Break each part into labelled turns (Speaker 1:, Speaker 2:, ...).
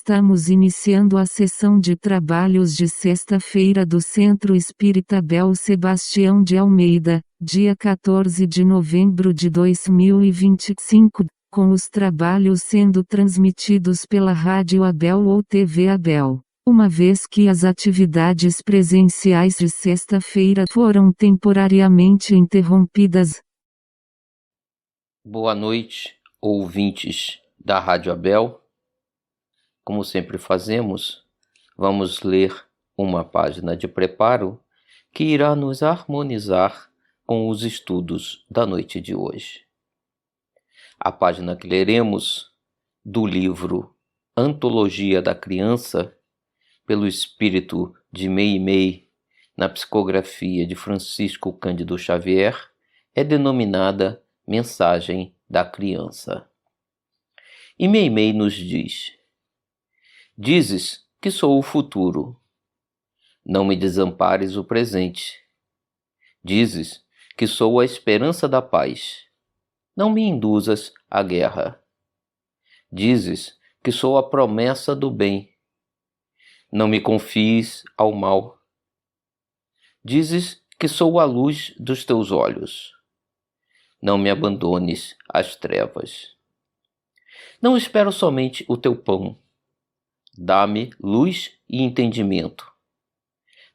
Speaker 1: Estamos iniciando a sessão de trabalhos de sexta-feira do Centro Espírita Abel Sebastião de Almeida, dia 14 de novembro de 2025, com os trabalhos sendo transmitidos pela Rádio Abel ou TV Abel, uma vez que as atividades presenciais de sexta-feira foram temporariamente interrompidas.
Speaker 2: Boa noite, ouvintes da Rádio Abel. Como sempre fazemos, vamos ler uma página de preparo que irá nos harmonizar com os estudos da noite de hoje. A página que leremos do livro Antologia da Criança, pelo espírito de Meimei, na psicografia de Francisco Cândido Xavier, é denominada Mensagem da Criança. E Meimei nos diz: dizes que sou o futuro. Não me desampares o presente. Dizes que sou a esperança da paz. Não me induzas à guerra. Dizes que sou a promessa do bem. Não me confies ao mal. Dizes que sou a luz dos teus olhos. Não me abandones às trevas. Não espero somente o teu pão. Dá-me luz e entendimento.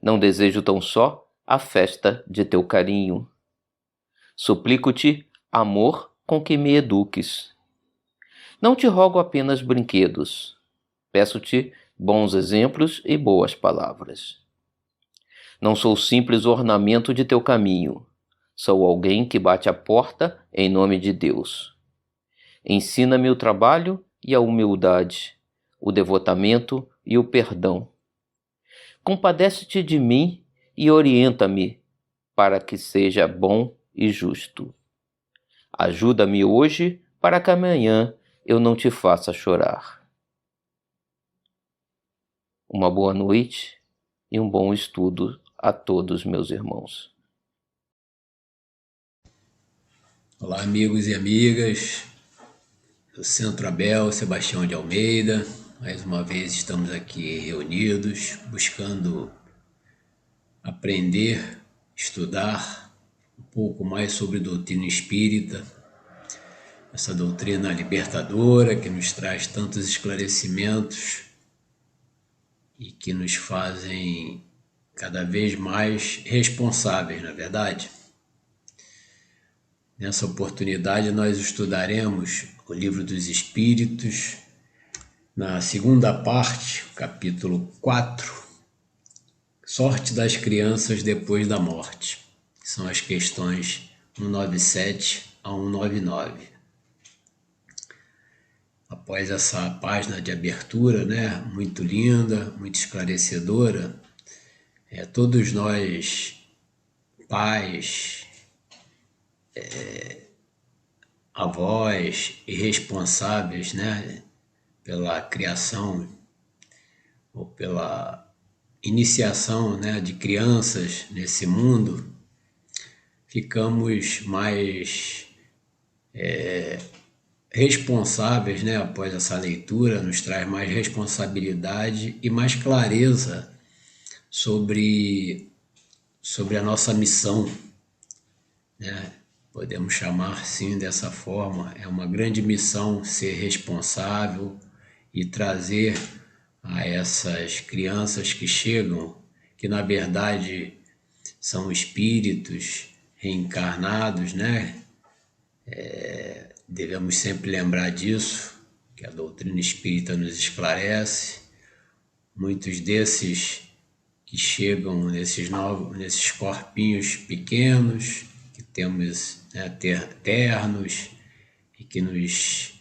Speaker 2: Não desejo tão só a festa de teu carinho. Suplico-te amor com que me eduques. Não te rogo apenas brinquedos. Peço-te bons exemplos e boas palavras. Não sou simples ornamento de teu caminho. Sou alguém que bate a porta em nome de Deus. Ensina-me o trabalho e a humildade, o devotamento e o perdão. Compadece-te de mim e orienta-me para que seja bom e justo. Ajuda-me hoje para que amanhã eu não te faça chorar. Uma boa noite e um bom estudo a todos, meus irmãos.
Speaker 3: Olá, amigos e amigas do Centro Abel Sebastião de Almeida. Mais uma vez estamos aqui reunidos, buscando aprender, estudar um pouco mais sobre doutrina espírita, essa doutrina libertadora que nos traz tantos esclarecimentos e que nos fazem cada vez mais responsáveis, não é verdade? Nessa oportunidade nós estudaremos o Livro dos Espíritos, na segunda parte, capítulo 4, Sorte das Crianças Depois da Morte, que são as questões 197 a 199. Após essa página de abertura, muito linda, muito esclarecedora, todos nós, pais, avós e responsáveis, pela criação ou pela iniciação, de crianças nesse mundo, ficamos mais responsáveis, após essa leitura, nos traz mais responsabilidade e mais clareza sobre a nossa missão, Podemos chamar sim dessa forma. É uma grande missão ser responsável e trazer a essas crianças que chegam, que na verdade são espíritos reencarnados, Devemos sempre lembrar disso, que a doutrina espírita nos esclarece. Muitos desses que chegam nesses corpinhos pequenos, que temos ternos e que nos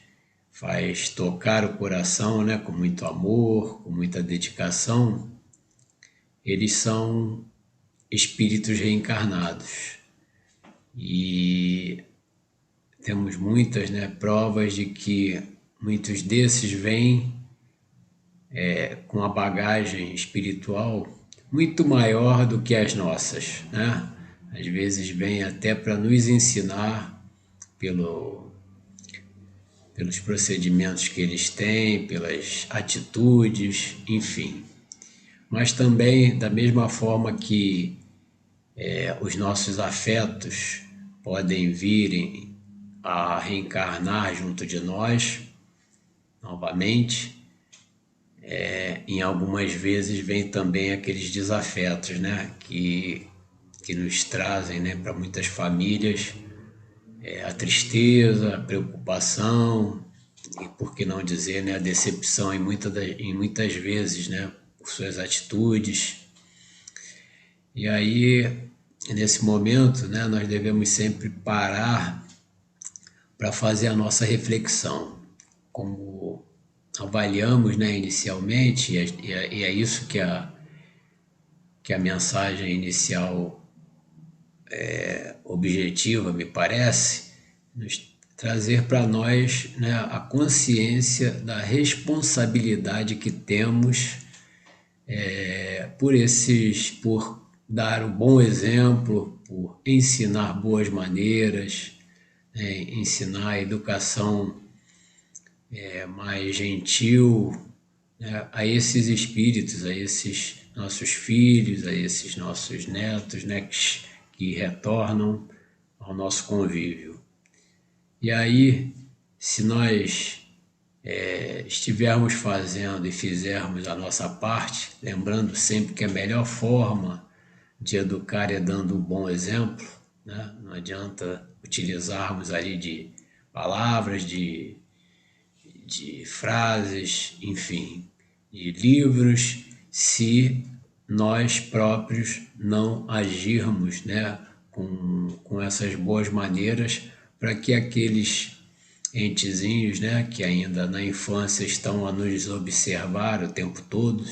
Speaker 3: faz tocar o coração, com muito amor, com muita dedicação, eles são espíritos reencarnados. E temos muitas provas de que muitos desses vêm com a bagagem espiritual muito maior do que as nossas, Às vezes vem até para nos ensinar pelos procedimentos que eles têm, pelas atitudes, enfim. Mas também, da mesma forma que os nossos afetos podem vir a reencarnar junto de nós novamente, em algumas vezes vem também aqueles desafetos, né, que nos trazem, né, para muitas famílias, a tristeza, a preocupação e, por que não dizer, né, a decepção em muitas vezes, né, por suas atitudes. E aí, nesse momento, né, nós devemos sempre parar para fazer a nossa reflexão. Como avaliamos, né, inicialmente, e é isso que a mensagem inicial objetiva, me parece, nos trazer para nós, né, a consciência da responsabilidade que temos por dar um bom exemplo, por ensinar boas maneiras, ensinar a educação mais gentil, né, a esses espíritos, a esses nossos filhos, a esses nossos netos, né, que retornam ao nosso convívio. E aí, se nós estivermos fazendo e fizermos a nossa parte, lembrando sempre que a melhor forma de educar é dando um bom exemplo, né? Não adianta utilizarmos ali de palavras, de frases, enfim, de livros, se nós próprios não agirmos, né, com essas boas maneiras, para que aqueles entezinhos, né, que ainda na infância estão a nos observar o tempo todo,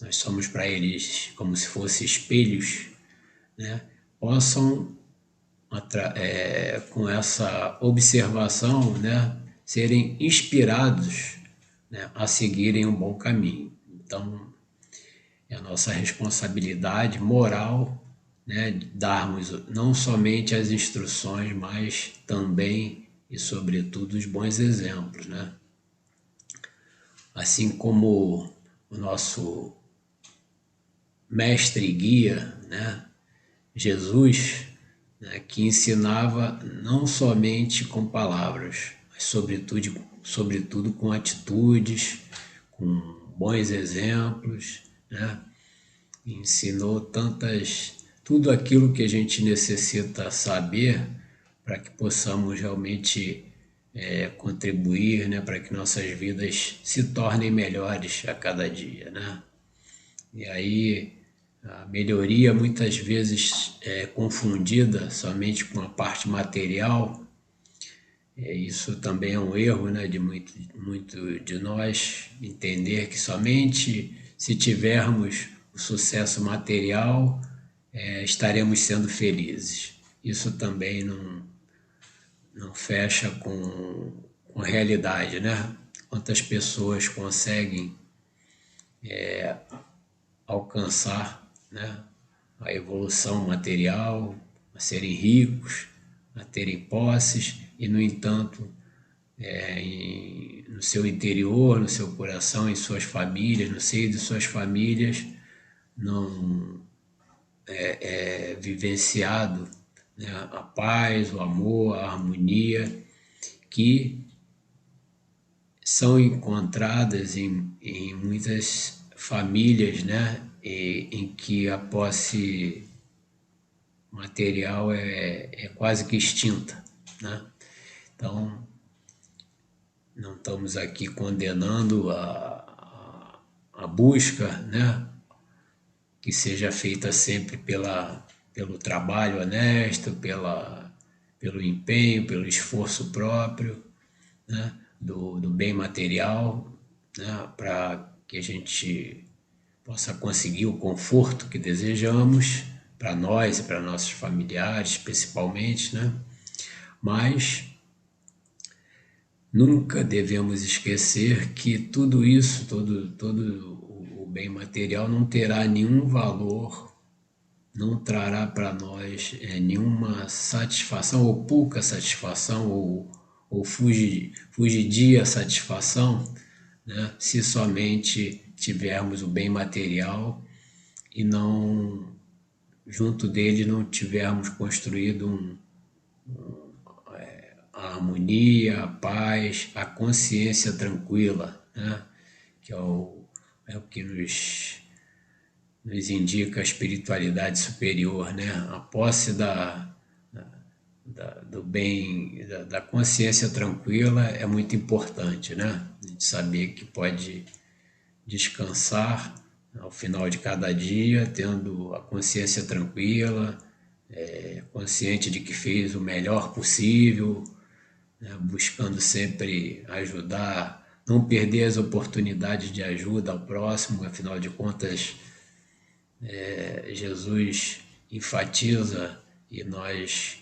Speaker 3: nós somos para eles como se fossem espelhos, né, possam, com essa observação, né, serem inspirados, né, a seguirem um bom caminho. Então, é a nossa responsabilidade moral, né, darmos não somente as instruções, mas também e sobretudo os bons exemplos, né? Assim como o nosso mestre e guia, né, Jesus, né, que ensinava não somente com palavras, mas sobretudo com atitudes, com bons exemplos, né? Ensinou tudo aquilo que a gente necessita saber para que possamos realmente contribuir, né, para que nossas vidas se tornem melhores a cada dia, né? E aí a melhoria muitas vezes é confundida somente com a parte material. Isso também é um erro, né, de muito de nós, entender que somente se tivermos o sucesso material estaremos sendo felizes. Isso também não fecha com a realidade, né? Quantas pessoas conseguem alcançar, né, a evolução material, a serem ricos, a terem posses, e, no entanto, no seu interior, no seu coração, em suas famílias, no seio de suas famílias, não vivenciado, né, a paz, o amor, a harmonia que são encontradas em muitas famílias, né, em que a posse material é quase que extinta, né? Então, não estamos aqui condenando a busca, né, que seja feita sempre pelo trabalho honesto, pelo empenho, pelo esforço próprio, né, do bem material, né, para que a gente possa conseguir o conforto que desejamos para nós e para nossos familiares, principalmente, né? Mas nunca devemos esquecer que tudo isso, todo o bem material não terá nenhum valor, não trará para nós nenhuma satisfação ou pouca satisfação ou ou fugidia a satisfação, né, se somente tivermos o bem material e não, junto dele, não tivermos construído a harmonia, a paz, a consciência tranquila, né, que é o que nos indica a espiritualidade superior, né, a posse do bem, da consciência tranquila é muito importante, né? A gente saber que pode descansar ao final de cada dia, tendo a consciência tranquila, consciente de que fez o melhor possível, né? Buscando sempre ajudar, não perder as oportunidades de ajuda ao próximo, afinal de contas, Jesus enfatiza e nós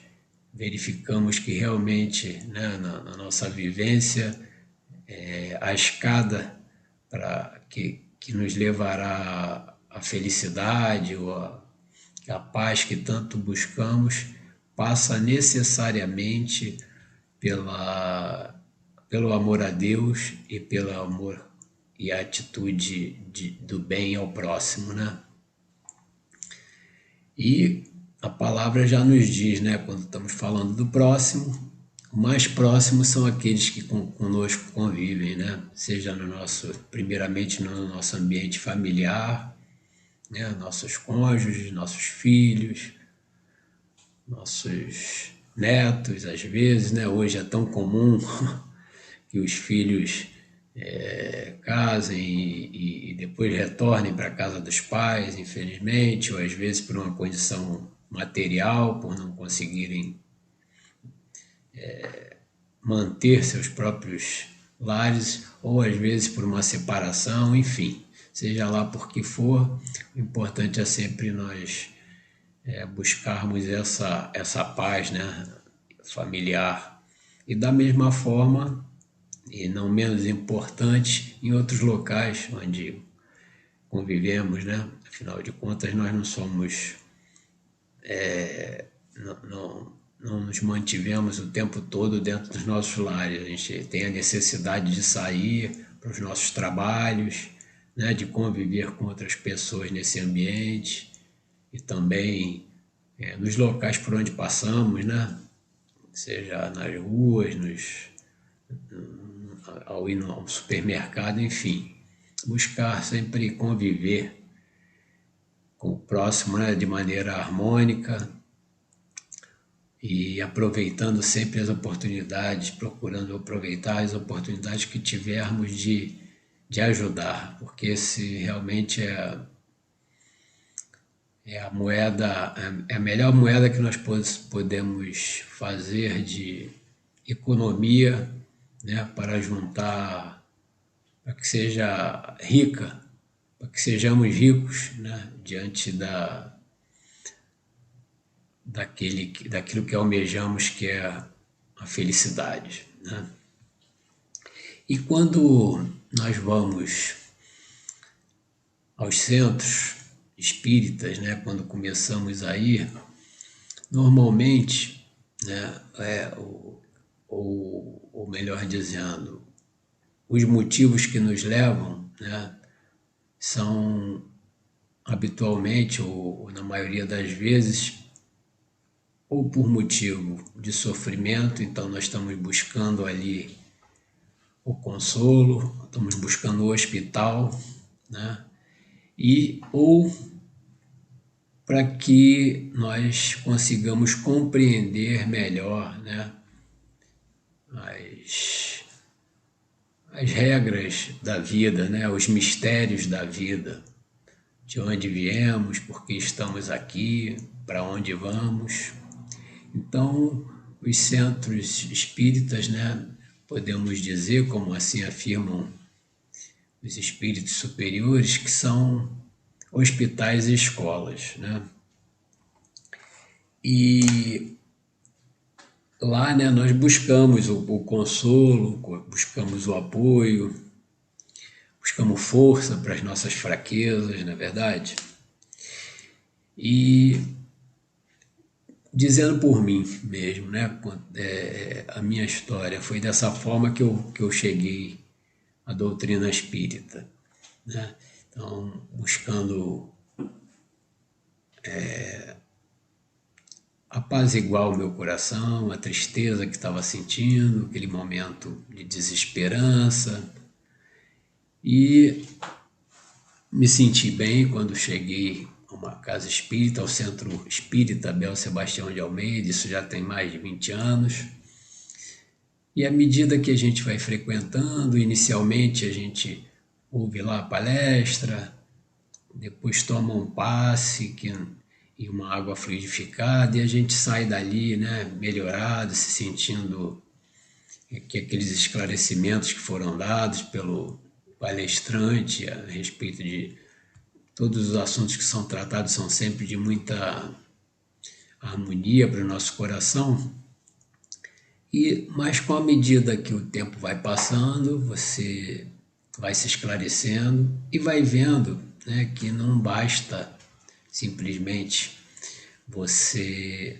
Speaker 3: verificamos que realmente, né, na nossa vivência, a escada que nos levará à felicidade ou à paz que tanto buscamos passa necessariamente pelo amor a Deus e pelo amor e a atitude do bem ao próximo, né? E a palavra já nos diz, né, quando estamos falando do próximo, o mais próximo são aqueles que conosco convivem, né? Seja primeiramente no nosso ambiente familiar, né? Nossos cônjuges, nossos filhos, nossos netos, às vezes, né? Hoje é tão comum que os filhos casem e depois retornem para a casa dos pais, infelizmente, ou às vezes por uma condição material, por não conseguirem manter seus próprios lares, ou às vezes por uma separação, enfim, seja lá por que for, o importante é sempre nós buscarmos essa paz, né, familiar. E da mesma forma, e não menos importante, em outros locais onde convivemos, né? Afinal de contas, nós não somos, não nos mantivemos o tempo todo dentro dos nossos lares. A gente tem a necessidade de sair para os nossos trabalhos, né? De conviver com outras pessoas nesse ambiente e também nos locais por onde passamos, né? Seja nas ruas, ao ir no supermercado, enfim, buscar sempre conviver com o próximo, né, de maneira harmônica e aproveitando sempre as oportunidades, procurando aproveitar as oportunidades que tivermos de ajudar, porque esse realmente é a moeda, é a melhor moeda que nós podemos fazer de economia, né, para juntar, para que seja rica, para que sejamos ricos, né, diante daquilo que almejamos, que é a felicidade, né? E quando nós vamos aos centros espíritas, né, quando começamos a ir, normalmente, né, ou melhor dizendo, os motivos que nos levam, né, são habitualmente, ou na maioria das vezes, ou por motivo de sofrimento, então nós estamos buscando ali o consolo, estamos buscando o hospital, né, ou para que nós consigamos compreender melhor, né, as regras da vida, né, os mistérios da vida, de onde viemos, por que estamos aqui, para onde vamos. Então, os centros espíritas, né, podemos dizer, como assim afirmam os espíritos superiores, que são hospitais e escolas, né? E lá, né, nós buscamos o consolo, buscamos o apoio, buscamos força para as nossas fraquezas, não é verdade? E dizendo por mim mesmo, né? A minha história foi dessa forma que eu cheguei à doutrina espírita, né? Então, buscando apaziguar o meu coração, a tristeza que estava sentindo, aquele momento de desesperança, e me senti bem quando cheguei a uma casa espírita, ao Centro Espírita Abel Sebastião de Almeida. Isso já tem mais de 20 anos. E à medida que a gente vai frequentando, inicialmente a gente ouve lá a palestra, depois toma um passe e uma água fluidificada, e a gente sai dali, né, melhorado, se sentindo que aqueles esclarecimentos que foram dados pelo palestrante a respeito de todos os assuntos que são tratados são sempre de muita harmonia para o nosso coração. Mas com a medida que o tempo vai passando, você vai se esclarecendo e vai vendo, né, que não basta simplesmente você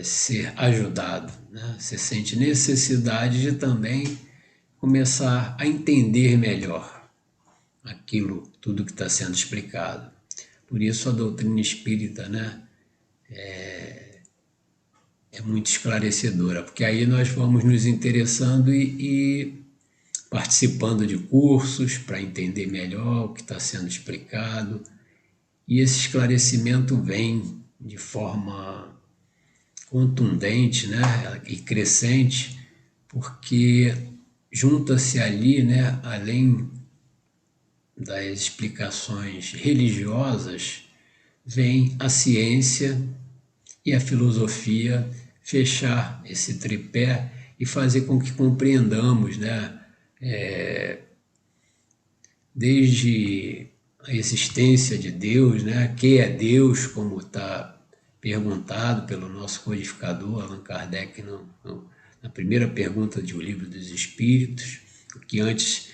Speaker 3: ser ajudado, né? Você sente necessidade de também começar a entender melhor aquilo, tudo que está sendo explicado. Por isso a doutrina espírita, né, é muito esclarecedora, porque aí nós vamos nos interessando e participando de cursos para entender melhor o que está sendo explicado, e esse esclarecimento vem de forma contundente, né, e crescente, porque junta-se ali, né, além das explicações religiosas, vem a ciência e a filosofia fechar esse tripé e fazer com que compreendamos, né, desde a existência de Deus, né, que é Deus, como está perguntado pelo nosso codificador Allan Kardec na primeira pergunta de O Livro dos Espíritos, o que antes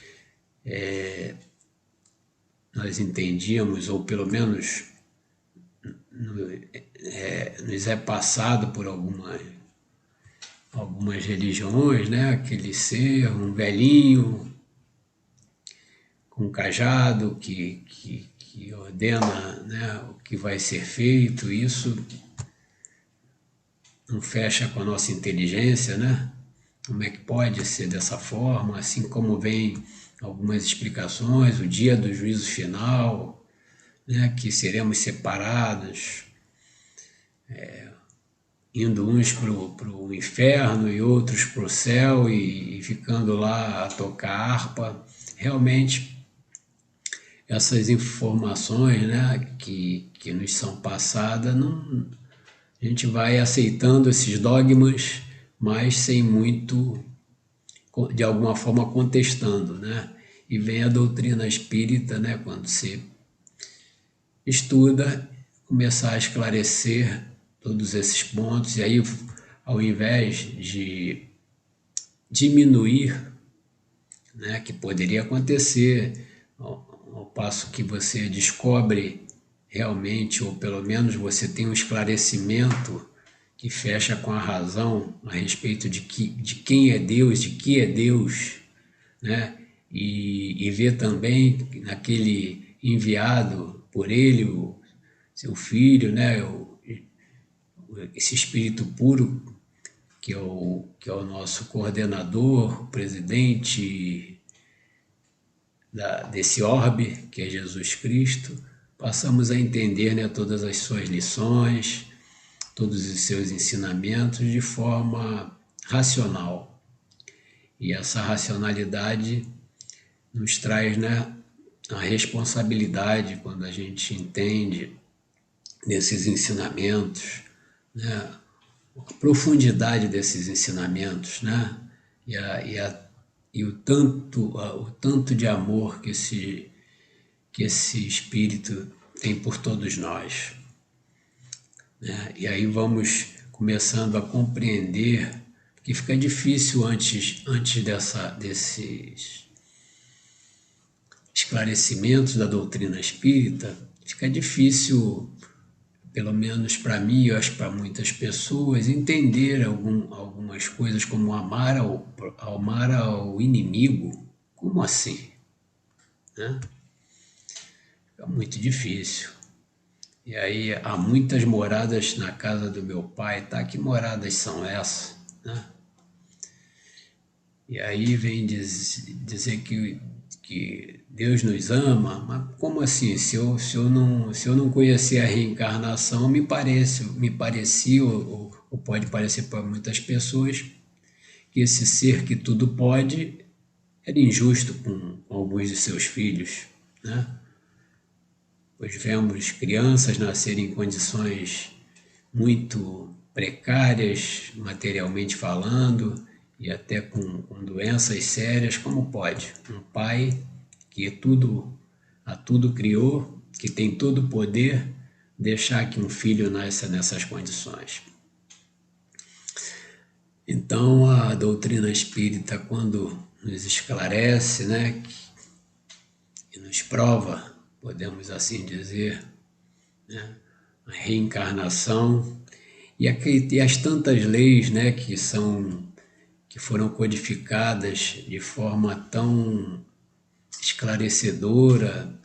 Speaker 3: nós entendíamos, ou pelo menos nos é passado por algumas religiões, né? Aquele ser, um velhinho com um cajado que ordena, né, o que vai ser feito. Isso não fecha com a nossa inteligência, né? Como é que pode ser dessa forma? Assim como vem algumas explicações, o dia do juízo final, né, que seremos separados, indo uns para o inferno e outros para o céu, e ficando lá a tocar harpa. Realmente, essas informações, né, que nos são passadas, a gente vai aceitando esses dogmas, mas sem muito, de alguma forma, contestando, né? E vem a doutrina espírita, né, quando se estuda, começar a esclarecer todos esses pontos, e aí, ao invés de diminuir, né, que poderia acontecer, ao passo que você descobre realmente, ou pelo menos você tem um esclarecimento que fecha com a razão a respeito de quem é Deus, de que é Deus, né? E vê também naquele enviado por ele, o seu filho, né? Esse espírito puro que é o nosso coordenador, o presidente desse orbe, que é Jesus Cristo. Passamos a entender, né, todas as suas lições, todos os seus ensinamentos de forma racional. E essa racionalidade nos traz, né, a responsabilidade quando a gente entende desses ensinamentos, né, a profundidade desses ensinamentos, né, e o tanto de amor que esse Espírito tem por todos nós, né? E aí vamos começando a compreender que fica difícil antes desses esclarecimentos da doutrina espírita, fica difícil pelo menos para mim, eu acho que para muitas pessoas, entender algumas coisas como amar ao inimigo. Como assim? Né? É muito difícil. E aí há muitas moradas na casa do meu pai, tá? Que moradas são essas? Né? E aí vem dizer que Deus nos ama, mas como assim? Se eu não conhecer a reencarnação, me parecia, ou pode parecer para muitas pessoas, que esse ser que tudo pode era injusto com alguns de seus filhos, né? Pois vemos crianças nascerem em condições muito precárias, materialmente falando, e até com doenças sérias. Como pode um pai que a tudo criou, que tem todo o poder, deixar que um filho nasça nessas condições? Então, a doutrina espírita, quando nos esclarece, né, e nos prova, podemos assim dizer, né, a reencarnação e as tantas leis, né, que foram codificadas de forma tão esclarecedora,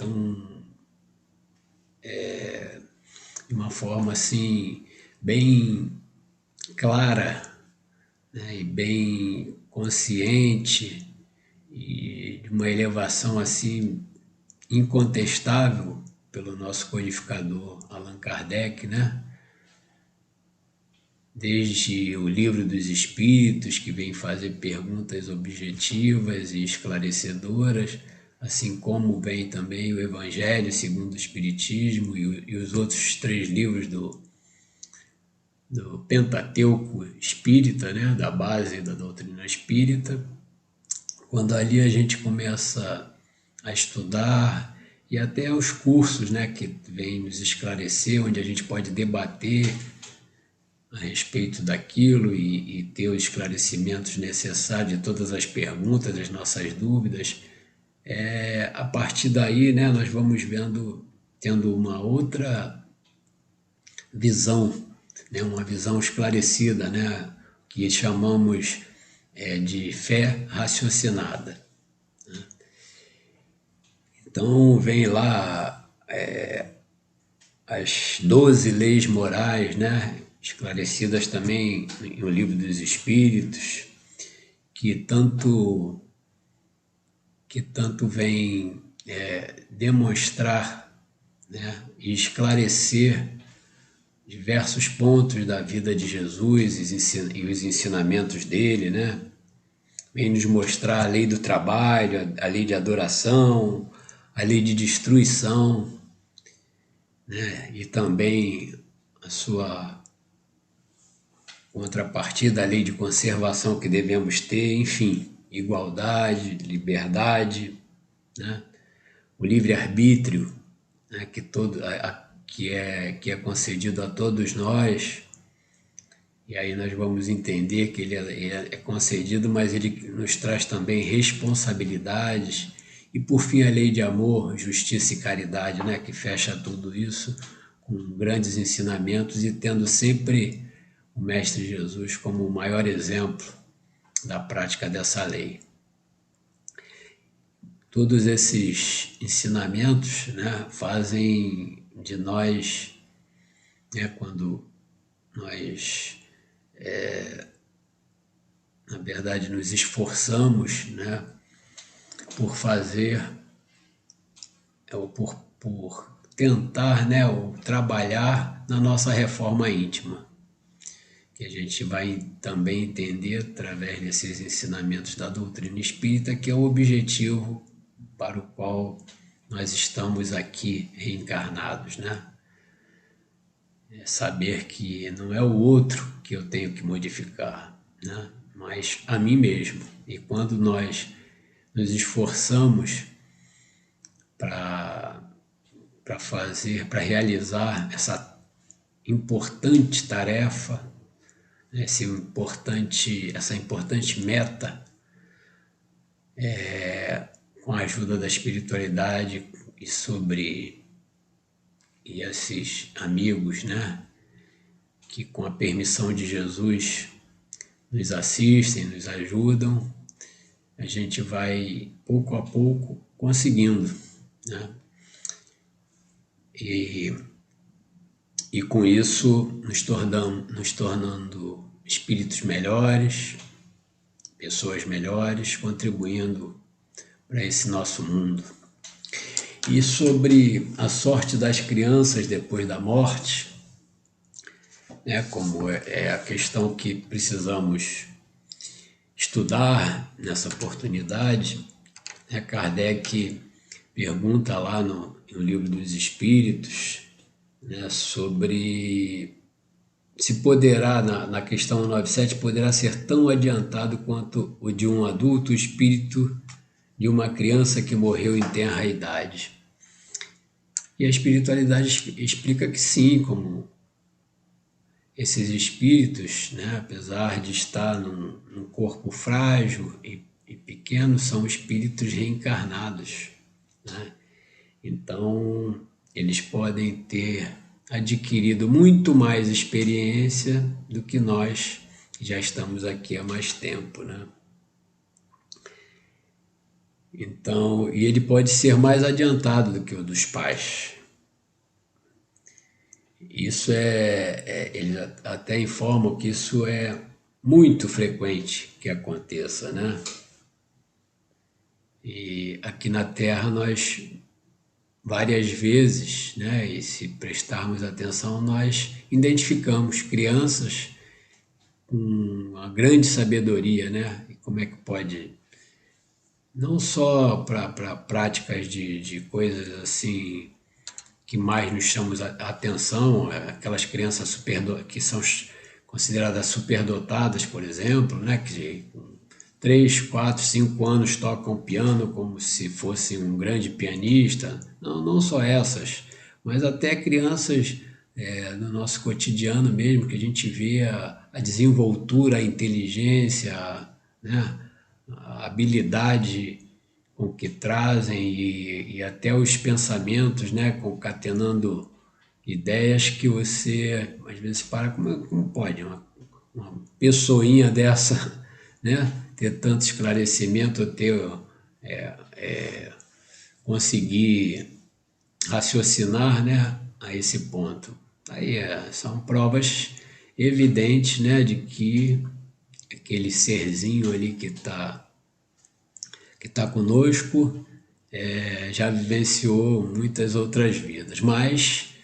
Speaker 3: de uma forma assim bem clara, né, e bem consciente, e de uma elevação assim incontestável pelo nosso codificador Allan Kardec, né? Desde o Livro dos Espíritos, que vem fazer perguntas objetivas e esclarecedoras, assim como vem também o Evangelho segundo o Espiritismo e os outros 3 livros do Pentateuco Espírita, né? Da base da doutrina espírita. Quando ali a gente começa a estudar, e até os cursos, né, que vêm nos esclarecer, onde a gente pode debater a respeito daquilo e ter os esclarecimentos necessários de todas as perguntas, das nossas dúvidas. A partir daí, né, nós vamos tendo uma outra visão, né, uma visão esclarecida, né, que chamamos de fé raciocinada. Então vem lá as 12 leis morais, né, esclarecidas também no Livro dos Espíritos, que tanto vem demonstrar, né, e esclarecer diversos pontos da vida de Jesus e os ensinamentos dele, né? Vem nos mostrar a lei do trabalho, a lei de adoração, a lei de destruição, né? E também a sua contrapartida, a lei de conservação que devemos ter, enfim, igualdade, liberdade, né? O livre-arbítrio, né? Que é concedido a todos nós. E aí nós vamos entender que ele é concedido, mas ele nos traz também responsabilidades. E por fim a lei de amor, justiça e caridade, né, que fecha tudo isso com grandes ensinamentos e tendo sempre o Mestre Jesus como o maior exemplo da prática dessa lei. Todos esses ensinamentos, né, fazem de nós, né, quando nós na verdade nos esforçamos, né, por fazer, ou por tentar, né, ou trabalhar na nossa reforma íntima, que a gente vai também entender através desses ensinamentos da doutrina espírita, que é o objetivo para o qual nós estamos aqui reencarnados, né? É saber que não é o outro que eu tenho que modificar, né? Mas a mim mesmo. E quando nós nos esforçamos para realizar essa importante tarefa, essa importante meta, com a ajuda da espiritualidade e sobre e esses amigos, né, que com a permissão de Jesus nos assistem, nos ajudam, a gente vai pouco a pouco conseguindo, né? E com isso nos tornando espíritos melhores, pessoas melhores, contribuindo para esse nosso mundo. E sobre a sorte das crianças depois da morte, né, como é a questão que precisamos estudar nessa oportunidade, né, Kardec pergunta lá no Livro dos Espíritos, né, sobre se poderá, na questão 97, poderá ser tão adiantado quanto o de um adulto o espírito de uma criança que morreu em tenra idade. E a espiritualidade explica que sim, como esses espíritos, né, apesar de estar num corpo frágil e pequeno, são espíritos reencarnados, né? Então, eles podem ter adquirido muito mais experiência do que nós, que já estamos aqui há mais tempo, né? Então, e ele pode ser mais adiantado do que o dos pais. Isso eles até informam que isso é muito frequente que aconteça, né? E aqui na Terra nós várias vezes, né, e se prestarmos atenção, nós identificamos crianças com uma grande sabedoria, né? E como é que pode, não só para práticas de coisas assim que mais nos chamam a atenção, aquelas crianças que são consideradas superdotadas, por exemplo, né, que com 3, 4, 5 anos tocam piano como se fosse um grande pianista. Não só essas, mas até crianças no nosso cotidiano mesmo, que a gente vê a desenvoltura, a inteligência, né, a habilidade com que trazem e até os pensamentos, né, concatenando ideias que você às vezes para, como pode uma pessoinha dessa, né, ter tanto esclarecimento, ter conseguir raciocinar, né, a esse ponto. Aí são provas evidentes, né, de que aquele serzinho ali que tá conosco já vivenciou muitas outras vidas, mas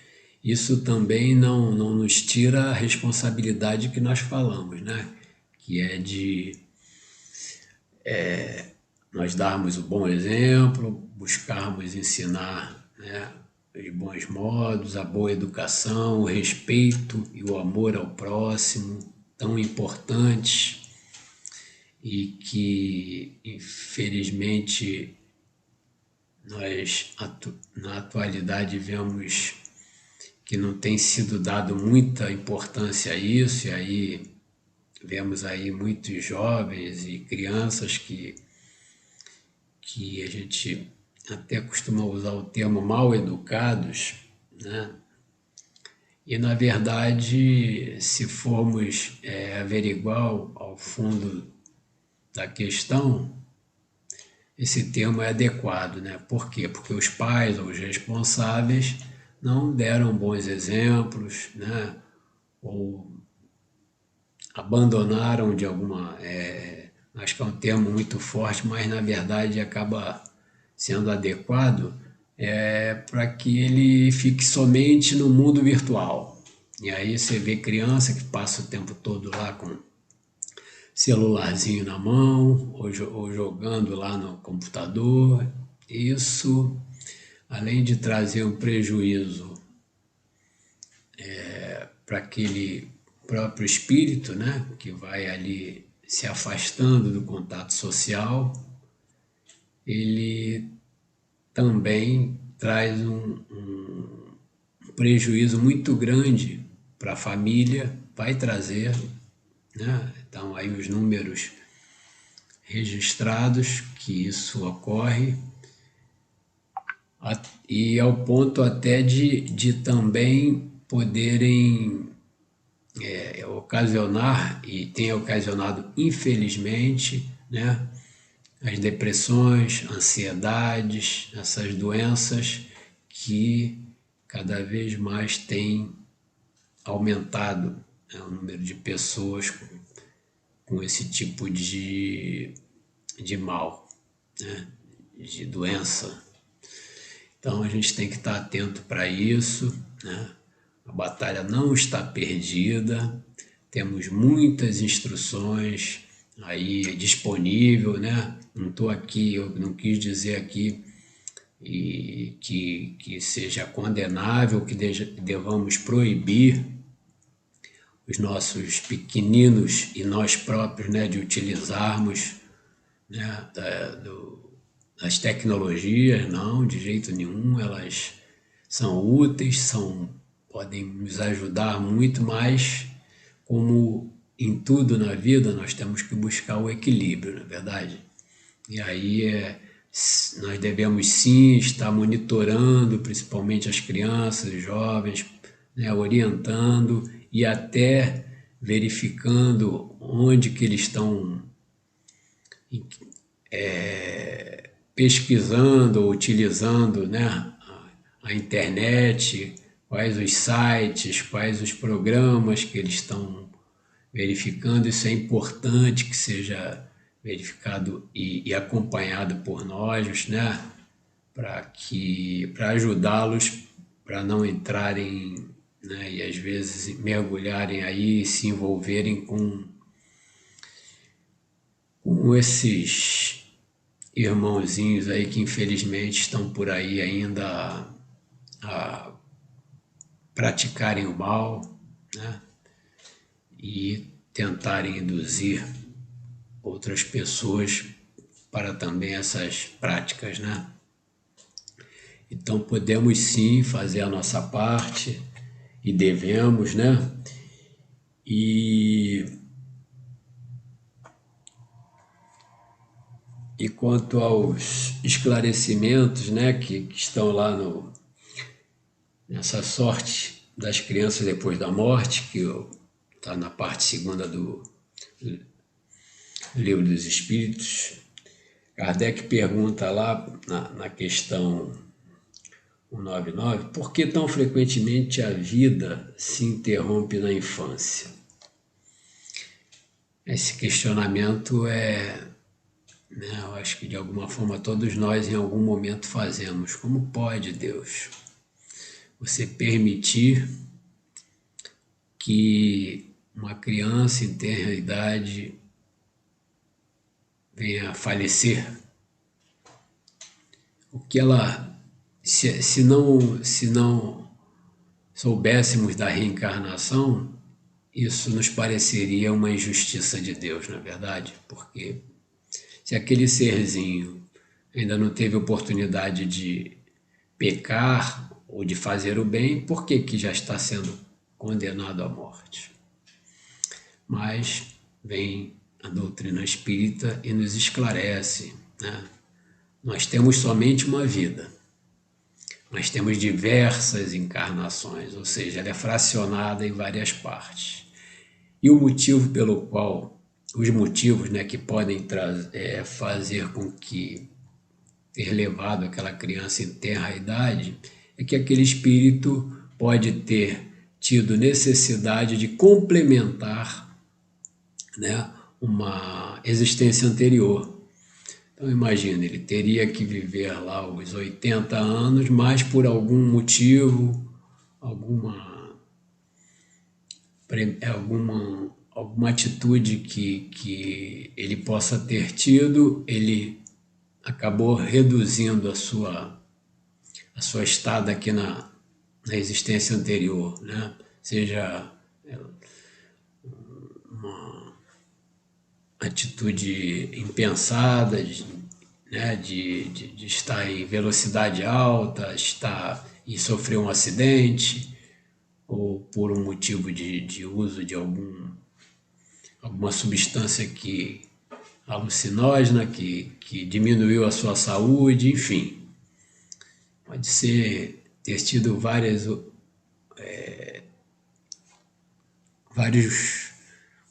Speaker 3: isso também não nos tira a responsabilidade que nós falamos, né? Que é de nós darmos o bom exemplo, buscarmos ensinar, né, os bons modos, a boa educação, o respeito e o amor ao próximo, tão importantes e que, infelizmente, nós na atualidade vemos que não tem sido dado muita importância a isso, e aí vemos aí muitos jovens e crianças que a gente até costuma usar o termo mal educados, né? E, na verdade, se formos averiguar ao fundo da questão, esse termo é adequado, né? Por quê? Porque os pais ou os responsáveis não deram bons exemplos, né? Ou abandonaram de alguma... acho que é um termo muito forte, mas na verdade acaba sendo adequado para que ele fique somente no mundo virtual. E aí você vê criança que passa o tempo todo lá com celularzinho na mão ou jogando lá no computador. Isso, além de trazer um prejuízo para aquele próprio espírito, né, que vai ali se afastando do contato social, ele também traz um prejuízo muito grande para a família, vai trazer, né? Então aí os números registrados que isso ocorre, e ao ponto até de também poderem ocasionar, e tem ocasionado infelizmente, né, as depressões, ansiedades, essas doenças que cada vez mais têm aumentado, né, o número de pessoas com esse tipo de mal, né, de doença. Então a gente tem que estar atento para isso, né? A batalha não está perdida, temos muitas instruções aí disponível, né? Não estou aqui, eu não quis dizer aqui que seja condenável, que devamos proibir os nossos pequeninos e nós próprios, né, de utilizarmos, né, das tecnologias, não, de jeito nenhum. Elas são úteis, podem nos ajudar muito, mas como em tudo na vida, nós temos que buscar o equilíbrio, não é verdade? E aí nós devemos sim estar monitorando, principalmente as crianças, os jovens, né, orientando e até verificando onde que eles estão pesquisando ou utilizando, né, a internet, quais os sites, quais os programas que eles estão verificando. Isso é importante que seja verificado e acompanhado por nós, né, para ajudá-los, para não entrarem, né, e às vezes mergulharem aí, se envolverem com esses irmãozinhos aí que infelizmente estão por aí ainda a praticarem o mal, né, e tentarem induzir outras pessoas para também essas práticas, né? Então podemos sim fazer a nossa parte e devemos, né? E quanto aos esclarecimentos, né, que estão lá nessa sorte das crianças depois da morte, que está na parte segunda do Livro dos Espíritos, Kardec pergunta lá na questão 199, por que tão frequentemente a vida se interrompe na infância? Esse questionamento né, eu acho que de alguma forma todos nós em algum momento fazemos. Como pode, Deus, você permitir que uma criança em tenra idade venha a falecer? O que ela, se não soubéssemos da reencarnação, isso nos pareceria uma injustiça de Deus, não é verdade? Porque se aquele serzinho ainda não teve oportunidade de pecar ou de fazer o bem, por que já está sendo condenado à morte? Mas vem a doutrina espírita e nos esclarece, né? Nós temos somente uma vida, mas temos diversas encarnações, ou seja, ela é fracionada em várias partes. E o motivo pelo qual, os motivos, né, que podem fazer com que ter levado aquela criança em tenra idade, é que aquele espírito pode ter tido necessidade de complementar, né, uma existência anterior. Então imagina, ele teria que viver lá os 80 anos, mas por algum motivo, alguma atitude que ele possa ter tido, ele acabou reduzindo a sua estada aqui na existência anterior, né? Seja uma atitude impensada, né, de estar em velocidade alta, e sofrer um acidente, ou por um motivo de uso de alguma substância alucinógena que diminuiu a sua saúde, enfim. Pode ser ter tido vários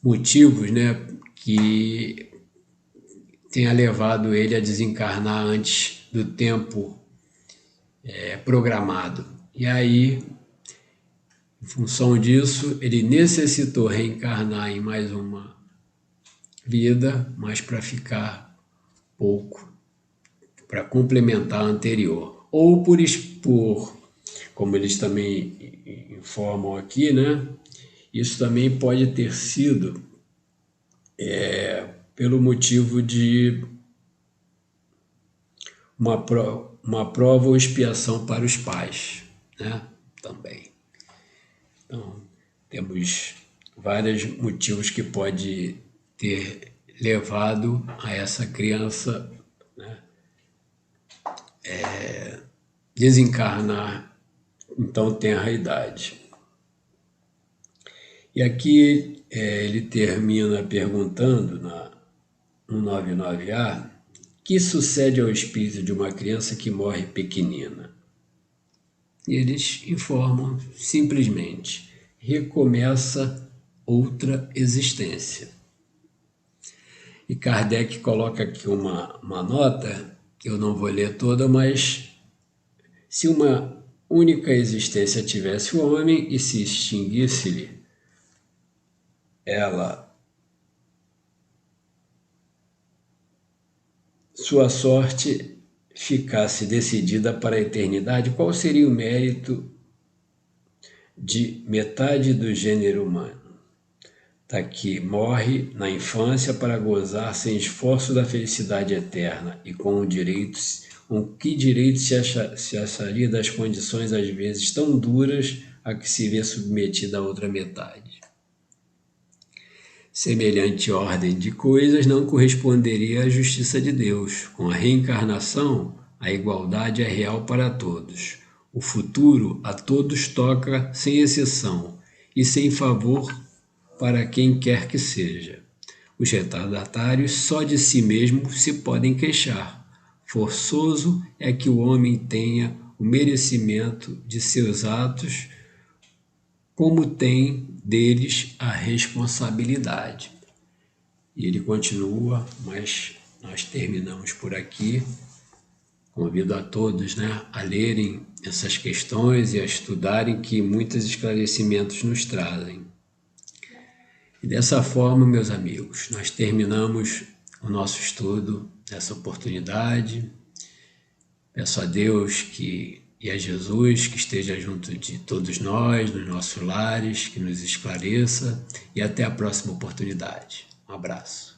Speaker 3: motivos, né, que tenha levado ele a desencarnar antes do tempo programado. E aí, em função disso, ele necessitou reencarnar em mais uma vida, mas para ficar pouco, para complementar a anterior. Ou por expor, como eles também informam aqui, né? Isso também pode ter sido pelo motivo de uma prova ou expiação para os pais, né? Também. Então, temos vários motivos que pode ter levado a essa criança, né, desencarnar em tão tenra idade. E aqui ele termina perguntando na 199A, que sucede ao espírito de uma criança que morre pequenina? E eles informam simplesmente, recomeça outra existência. E Kardec coloca aqui uma nota, que eu não vou ler toda, mas se uma única existência tivesse o homem e se extinguisse-lhe, sua sorte ficasse decidida para a eternidade, qual seria o mérito de metade do gênero humano? Está aqui, morre na infância para gozar sem esforço da felicidade eterna e com que direito se acharia das condições às vezes tão duras a que se vê submetida a outra metade? Semelhante ordem de coisas não corresponderia à justiça de Deus. Com a reencarnação, a igualdade é real para todos. O futuro a todos toca sem exceção e sem favor para quem quer que seja. Os retardatários só de si mesmos se podem queixar. Forçoso é que o homem tenha o merecimento de seus atos, como tem deles a responsabilidade. E ele continua, mas nós terminamos por aqui. Convido a todos, né, a lerem essas questões e a estudarem, que muitos esclarecimentos nos trazem. E dessa forma, meus amigos, nós terminamos o nosso estudo nessa oportunidade. Peço a Deus e a Jesus que esteja junto de todos nós, nos nossos lares, que nos esclareça, e até a próxima oportunidade. Um abraço.